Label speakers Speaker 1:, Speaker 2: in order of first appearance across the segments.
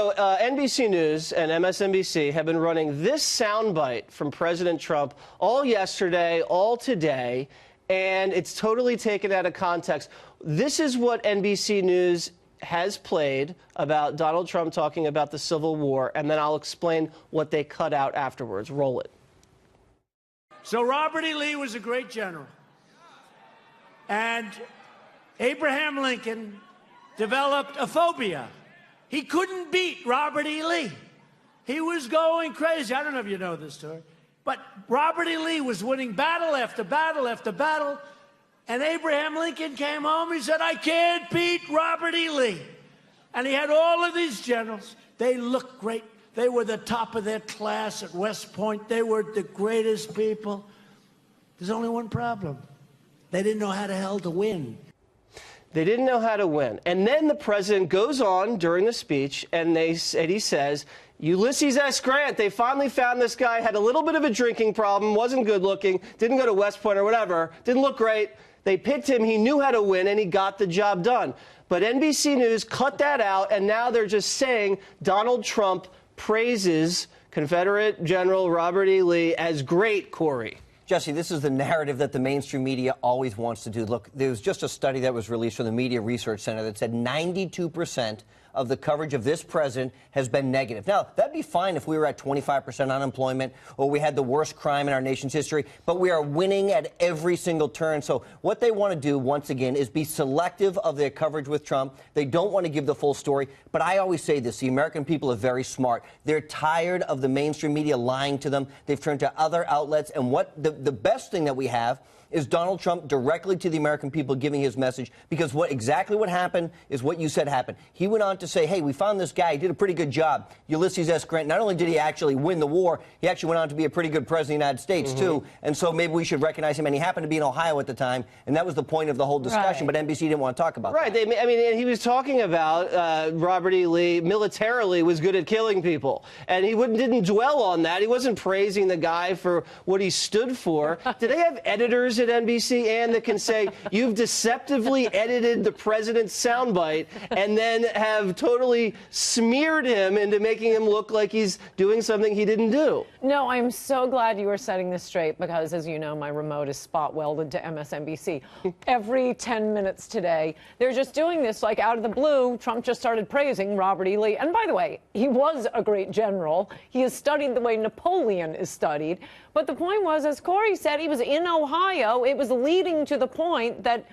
Speaker 1: So NBC News and MSNBC have been running this soundbite from President Trump all yesterday, all today, and it's totally taken out of context. This is what NBC News has played about Donald Trump talking about the Civil War, and then I'll explain what they cut out afterwards. Roll it.
Speaker 2: So Robert E. Lee was a great general. And Abraham Lincoln developed a phobia. He couldn't beat Robert E. Lee. He was going crazy. I don't know if you know this story. But Robert E. Lee was winning battle after battle after battle. And Abraham Lincoln came home. He said, I can't beat Robert E. Lee. And he had all of these generals. They looked great. They were the top of their class at West Point. They were the greatest people. There's only one problem. They didn't know how the hell to win.
Speaker 1: They didn't know how to win. And then the president goes on during the speech, and he says, Ulysses S. Grant, they finally found this guy, had a little bit of a drinking problem, wasn't good looking, didn't go to West Point or whatever, didn't look great. They picked him, he knew how to win, and he got the job done. But NBC News cut that out, and now they're just saying Donald Trump praises Confederate General Robert E. Lee as great, Corey.
Speaker 3: Jesse, this is the narrative that the mainstream media always wants to do. Look, there was just a study that was released from the Media Research Center that said 92% of the coverage of this president has been negative. Now, that'd be fine if we were at 25% unemployment or we had the worst crime in our nation's history, but we are winning at every single turn. So what they want to do, once again, is be selective of their coverage with Trump. They don't want to give the full story. But I always say this, the American people are very smart. They're tired of the mainstream media lying to them. They've turned to other outlets. And what the best thing that we have is Donald Trump directly to the American people giving his message, because exactly what happened is what you said happened. He went on to say, hey, we found this guy. He did a pretty good job. Ulysses S. Grant, not only did he actually win the war, he actually went on to be a pretty good president of the United States, too. And so maybe we should recognize him. And he happened to be in Ohio at the time, and that was the point of the whole discussion. Right. But NBC didn't want to talk about that.
Speaker 1: I mean, he was talking about Robert E. Lee militarily was good at killing people. And he didn't dwell on that. He wasn't praising the guy for what he stood for. Did they have editors at NBC that can say, you've deceptively edited the president's soundbite and then have totally smeared him into making him look like he's doing something he didn't do?
Speaker 4: No, I'm so glad you are setting this straight because, as you know, my remote is spot welded to MSNBC. Every 10 minutes today, they're just doing this like out of the blue. Trump just started praising Robert E. Lee. And by the way, he was a great general. He is studied the way Napoleon is studied. But the point was, as Corey said, he was in Ohio. It was leading to the point that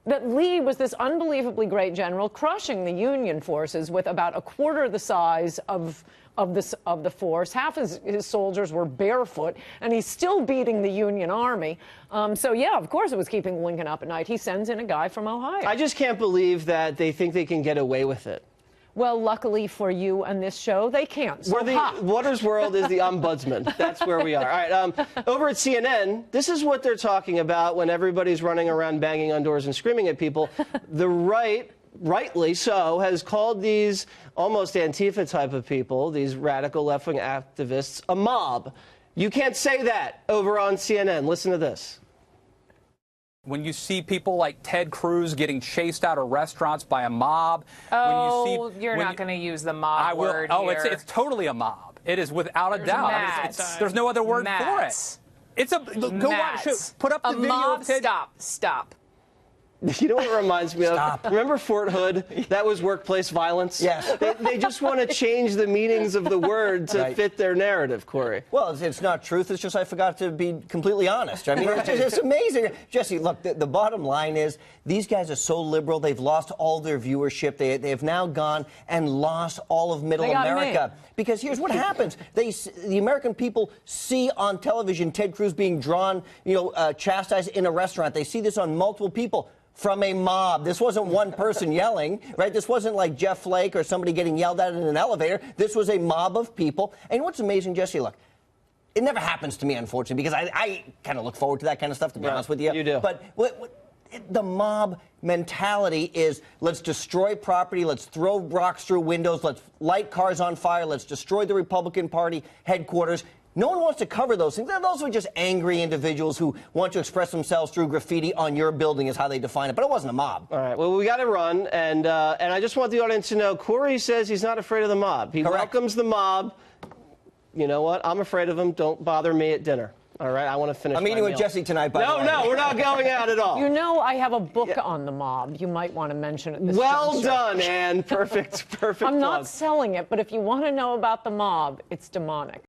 Speaker 4: Lee was this unbelievably great general, crushing the Union forces with about a quarter the size of the force. Half his soldiers were barefoot, and he's still beating the Union Army. So, yeah, of course it was keeping Lincoln up at night. He sends in a guy from Ohio.
Speaker 1: I just can't believe that they think they can get away with it.
Speaker 4: Well, luckily for you and this show, they can't. So
Speaker 1: Waters World is the ombudsman. That's where we are. All right, over at CNN, this is what they're talking about when everybody's running around banging on doors and screaming at people. The right, rightly so, has called these almost Antifa type of people, these radical left-wing activists, a mob. You can't say that over on CNN. Listen to this.
Speaker 5: When you see people like Ted Cruz getting chased out of restaurants by a mob.
Speaker 6: Oh, you're not going to use the mob word here.
Speaker 5: Oh, it's totally a mob. It is without a doubt. I mean, there's no other word for it. It's a go watch it. Put up the video
Speaker 6: mob,
Speaker 5: of Ted.
Speaker 6: Stop.
Speaker 1: You know what it reminds me of? Remember Fort Hood? That was workplace violence.
Speaker 3: Yes.
Speaker 1: They just want to change the meanings of the word to fit their narrative, Corey.
Speaker 3: Well, it's not truth. It's just I forgot to be completely honest. I mean, it's amazing. Jesse, look, the bottom line is these guys are so liberal. They've lost all their viewership. They have now gone and lost all of middle America. Because here's what happens. The American people see on television Ted Cruz being drawn, chastised in a restaurant. They see this on multiple people. From a mob. This wasn't one person yelling, right? This wasn't like Jeff Flake or somebody getting yelled at in an elevator. This was a mob of people. And what's amazing, Jesse, look, it never happens to me, unfortunately, because I kind of look forward to that kind of stuff, to be honest with you.
Speaker 1: You do.
Speaker 3: But the mob mentality is, let's destroy property, let's throw rocks through windows, let's light cars on fire, let's destroy the Republican Party headquarters. No one wants to cover those things. Those were just angry individuals who want to express themselves through graffiti on your building is how they define it. But it wasn't a mob.
Speaker 1: All right. Well, we got to run. And I just want the audience to know, Corey says he's not afraid of the mob. He welcomes the mob. You know what? I'm afraid of him. Don't bother me at dinner. All right, I want to finish.
Speaker 3: I'm eating with Jesse tonight, by the way.
Speaker 1: No, we're not going out at all.
Speaker 4: You know, I have a book on the mob. You might want to mention it.
Speaker 1: Well done, Ann. Perfect.
Speaker 4: I'm not selling it, but if you want to know about the mob, it's demonic.